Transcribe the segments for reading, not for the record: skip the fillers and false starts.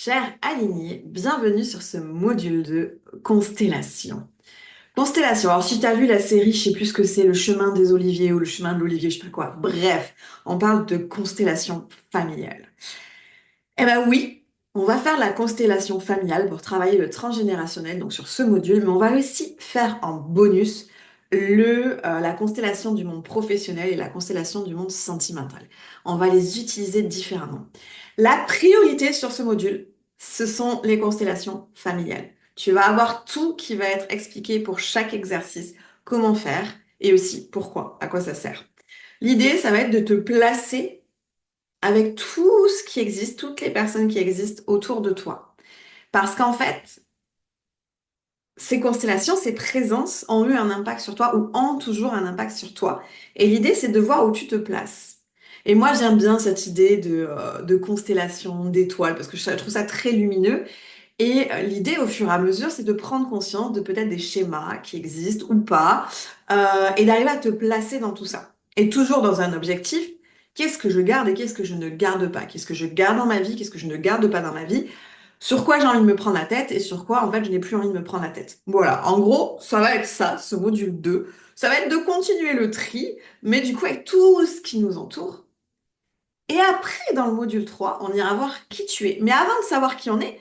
Chère Aligné, bienvenue sur ce module de constellation. Constellation, alors si tu as vu la série, je sais plus ce que c'est, le chemin des oliviers ou le chemin de l'olivier, je sais pas quoi. Bref, on parle de constellation familiale. Eh ben oui, on va faire la constellation familiale pour travailler le transgénérationnel, donc sur ce module, mais on va aussi faire en bonus la constellation du monde professionnel et la constellation du monde sentimental. On va les utiliser différemment. La priorité sur ce module, ce sont les constellations familiales. Tu vas avoir tout qui va être expliqué pour chaque exercice, comment faire et aussi pourquoi, à quoi ça sert. L'idée, ça va être de te placer avec tout ce qui existe, toutes les personnes qui existent autour de toi. Parce qu'en fait, ces constellations, ces présences ont eu un impact sur toi ou ont toujours un impact sur toi. Et l'idée, c'est de voir où tu te places. Et moi, j'aime bien cette idée de constellation, d'étoiles, parce que je trouve ça très lumineux. Et l'idée, au fur et à mesure, c'est de prendre conscience de peut-être des schémas qui existent ou pas, et d'arriver à te placer dans tout ça. Et toujours dans un objectif, qu'est-ce que je garde et qu'est-ce que je ne garde pas? Qu'est-ce que je garde dans ma vie? Qu'est-ce que je ne garde pas dans ma vie? Sur quoi j'ai envie de me prendre la tête et sur quoi, en fait, je n'ai plus envie de me prendre la tête. Voilà, en gros, ça va être ça, ce module 2. Ça va être de continuer le tri, mais du coup, avec tout ce qui nous entoure. Et après, dans le module 3, on ira voir qui tu es. Mais avant de savoir qui on est,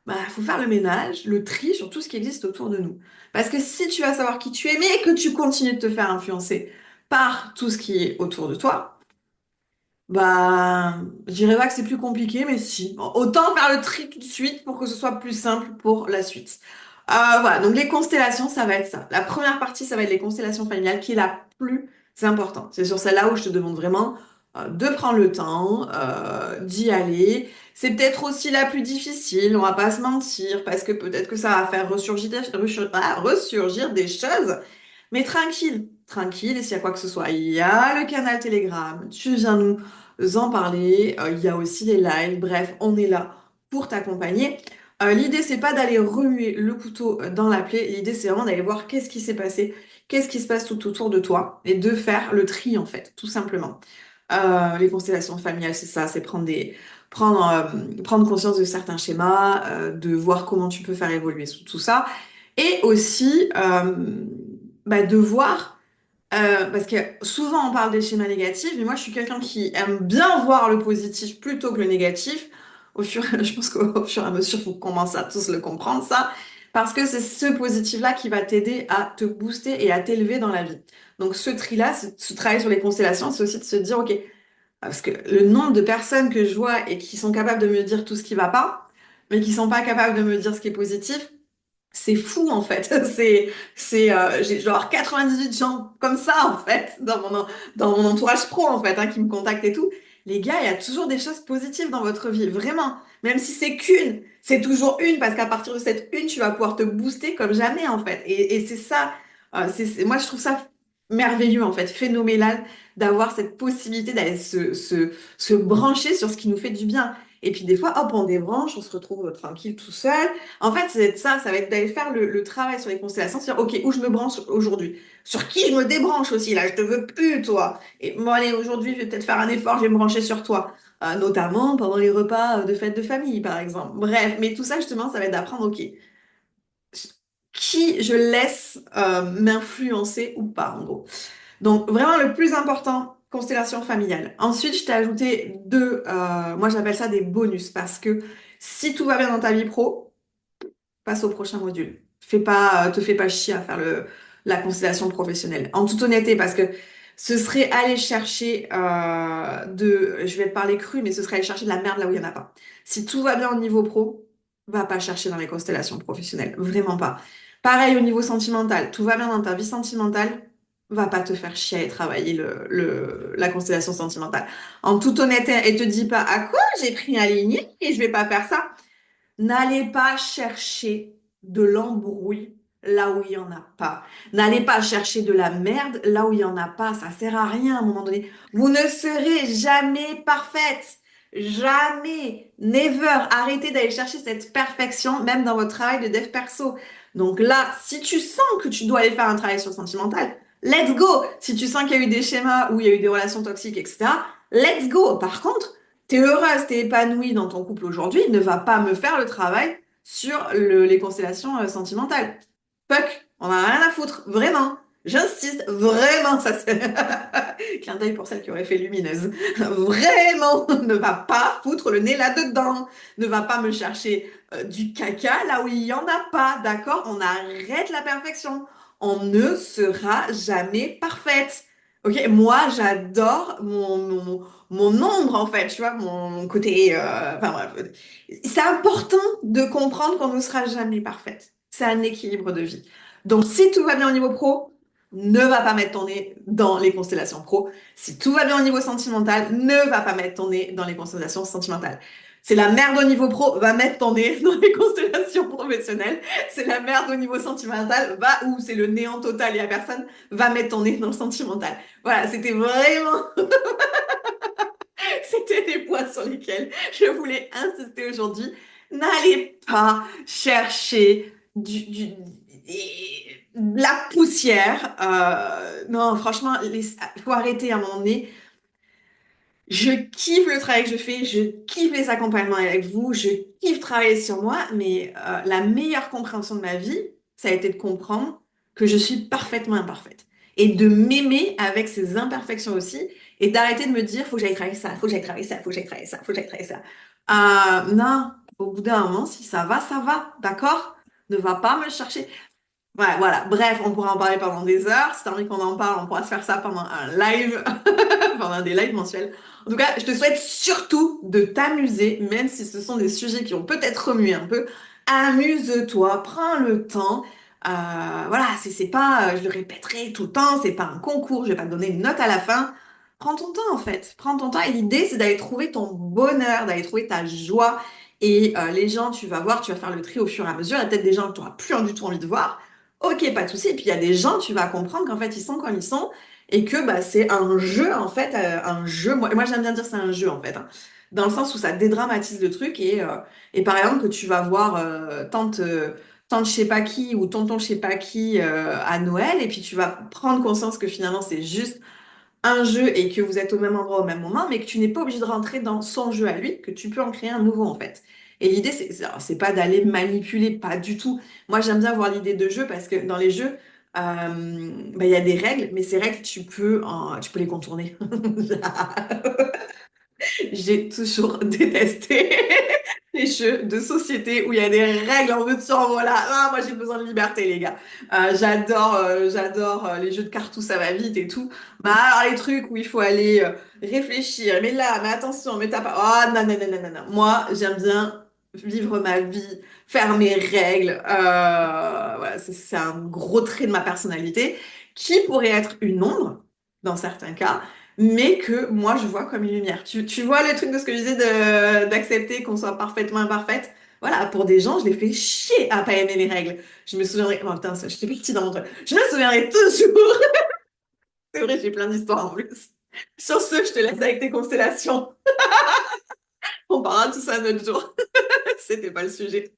bah, faut faire le ménage, le tri sur tout ce qui existe autour de nous. Parce que si tu vas savoir qui tu es, mais que tu continues de te faire influencer par tout ce qui est autour de toi, bah, je dirais pas que c'est plus compliqué, mais si. Autant faire le tri tout de suite pour que ce soit plus simple pour la suite. Voilà, donc les constellations, ça va être ça. La première partie, ça va être les constellations familiales, qui est la plus importante. C'est sur celle-là où je te demande vraiment de prendre le temps, d'y aller. C'est peut-être aussi la plus difficile, on va pas se mentir, parce que peut-être que ça va faire ressurgir des choses. Mais tranquille, tranquille, et s'il y a quoi que ce soit, il y a le canal Telegram, tu viens nous en parler, il y a aussi les lives, bref, on est là pour t'accompagner. L'idée, c'est pas d'aller remuer le couteau dans la plaie, l'idée, c'est vraiment d'aller voir qu'est-ce qui s'est passé, qu'est-ce qui se passe tout autour de toi, et de faire le tri, en fait, tout simplement. Les constellations familiales, c'est ça, c'est prendre conscience de certains schémas, de voir comment tu peux faire évoluer tout ça, et aussi bah, de voir, parce que souvent on parle des schémas négatifs, mais moi je suis quelqu'un qui aime bien voir le positif plutôt que le négatif. Je pense qu'au fur et à mesure, faut commencer à tous le comprendre, ça, parce que c'est ce positif-là qui va t'aider à te booster et à t'élever dans la vie. Donc ce tri-là, ce travail sur les constellations, c'est aussi de se dire, ok, parce que le nombre de personnes que je vois et qui sont capables de me dire tout ce qui va pas, mais qui sont pas capables de me dire ce qui est positif, c'est fou en fait. J'ai genre 98 gens comme ça en fait dans mon entourage pro en fait, hein, qui me contactent et tout. Les gars, il y a toujours des choses positives dans votre vie, vraiment. Même si c'est qu'une, c'est toujours une parce qu'à partir de cette une, tu vas pouvoir te booster comme jamais en fait. Et c'est ça, moi je trouve ça merveilleux en fait, phénoménal d'avoir cette possibilité d'aller se brancher sur ce qui nous fait du bien. Et puis des fois, hop, on débranche, on se retrouve tranquille tout seul. En fait, c'est ça va être d'aller faire le travail sur les constellations, c'est-à-dire, ok, où je me branche aujourd'hui? Sur qui je me débranche aussi, là, je te veux plus, toi. Et bon, allez, aujourd'hui, je vais peut-être faire un effort, je vais me brancher sur toi. Notamment pendant les repas de fête de famille, par exemple. Bref, mais tout ça, justement, ça va être d'apprendre, ok, qui je laisse m'influencer ou pas, en gros. Donc, vraiment, le plus important, constellation familiale. Ensuite, je t'ai ajouté moi j'appelle ça des bonus, parce que si tout va bien dans ta vie pro, passe au prochain module. Te fais pas chier à faire la constellation professionnelle. En toute honnêteté, parce que ce serait aller chercher je vais te parler cru, mais ce serait aller chercher de la merde là où il y en a pas. Si tout va bien au niveau pro, va pas chercher dans les constellations professionnelles. Vraiment pas. Pareil au niveau sentimental. Tout va bien dans ta vie sentimentale, va pas te faire chier et travailler la constellation sentimentale. En toute honnêteté, et te dis pas à quoi j'ai pris un ligné et je vais pas faire ça. N'allez pas chercher de l'embrouille là où il n'y en a pas. N'allez pas chercher de la merde là où il n'y en a pas. Ça sert à rien à un moment donné. Vous ne serez jamais parfaite. Jamais. Never. Arrêtez d'aller chercher cette perfection, même dans votre travail de dev perso. Donc là, si tu sens que tu dois aller faire un travail sur le sentimental, let's go. Si tu sens qu'il y a eu des schémas où il y a eu des relations toxiques, etc., let's go. Par contre, T'es heureuse, t'es épanouie dans ton couple aujourd'hui, ne va pas me faire le travail sur les constellations sentimentales. Fuck, on en a rien à foutre, vraiment. J'insiste, vraiment, ça c'est... Clin d'œil pour celle qui aurait fait lumineuse. Vraiment, ne va pas foutre le nez là-dedans. Ne va pas me chercher du caca là où il n'y en a pas, d'accord? On arrête la perfection. On ne sera jamais parfaite. Ok, moi j'adore mon ombre en fait, tu vois, mon côté... enfin bref, c'est important de comprendre qu'on ne sera jamais parfaite. C'est un équilibre de vie. Donc si tout va bien au niveau pro, ne va pas mettre ton nez dans les constellations pro. Si tout va bien au niveau sentimental, ne va pas mettre ton nez dans les constellations sentimentales. C'est la merde au niveau pro, va mettre ton nez dans les constellations professionnelles. C'est la merde au niveau sentimental, va où c'est le néant total et à personne, va mettre ton nez dans le sentimental. Voilà, c'était vraiment c'était des points sur lesquels je voulais insister aujourd'hui. N'allez pas chercher de la poussière. Non, franchement, il faut arrêter à un moment donné. Je kiffe le travail que je fais, je kiffe les accompagnements avec vous, je kiffe travailler sur moi, mais la meilleure compréhension de ma vie, ça a été de comprendre que je suis parfaitement imparfaite. Et de m'aimer avec ces imperfections aussi, et d'arrêter de me dire, faut que j'aille travailler ça, faut que j'aille travailler ça, faut que j'aille travailler ça, faut que j'aille travailler ça. Non, au bout d'un moment, si ça va, d'accord? Ne va pas me chercher. Ouais, voilà. Bref, on pourra en parler pendant des heures. Si t'as envie qu'on en parle, on pourra se faire ça pendant un live, pendant des lives mensuels. En tout cas, je te souhaite surtout de t'amuser, même si ce sont des sujets qui ont peut-être remué un peu. Amuse-toi, prends le temps. Voilà, c'est pas, je le répéterai tout le temps, c'est pas un concours, je vais pas te donner une note à la fin. Prends ton temps en fait, prends ton temps. Et l'idée, c'est d'aller trouver ton bonheur, d'aller trouver ta joie. Et les gens, tu vas voir, tu vas faire le tri au fur et à mesure. Il y a peut-être des gens que tu n'auras plus du tout envie de voir. Ok, pas de souci. Et puis il y a des gens, tu vas comprendre qu'en fait, ils sont comme ils sont et que bah, c'est un jeu, en fait, un jeu. Moi j'aime bien dire c'est un jeu, en fait, hein, dans le sens où ça dédramatise le truc et par exemple, que tu vas voir tante je sais pas qui ou tonton je sais pas qui à Noël et puis tu vas prendre conscience que finalement, c'est juste un jeu et que vous êtes au même endroit au même moment, mais que tu n'es pas obligé de rentrer dans son jeu à lui, que tu peux en créer un nouveau en fait. Et l'idée, alors, c'est pas d'aller manipuler, pas du tout. Moi, j'aime bien voir l'idée de jeu parce que dans les jeux, bah, il y a des règles, mais ces règles, tu peux les contourner. J'ai toujours détesté les jeux de société où il y a des règles en veux-tu en voilà. Ah, moi j'ai besoin de liberté les gars. J'adore les jeux de cartes où ça va vite et tout. Bah alors les trucs où il faut aller réfléchir, mais là, mais attention, mais t'as pas. Oh non non non non non non. Moi j'aime bien vivre ma vie, faire mes règles. Voilà, c'est un gros trait de ma personnalité qui pourrait être une ombre dans certains cas mais que moi je vois comme une lumière. Tu vois le truc de ce que je disais d'accepter qu'on soit parfaitement imparfaite? Voilà, pour des gens, je les fais chier à pas aimer les règles. Je me souviendrai, oh putain, j'étais partie dans mon truc. Je me souviendrai toujours. C'est vrai, j'ai plein d'histoires en plus. Sur ce, je te laisse avec tes constellations. On parlera de tout ça un autre jour. C'était pas le sujet.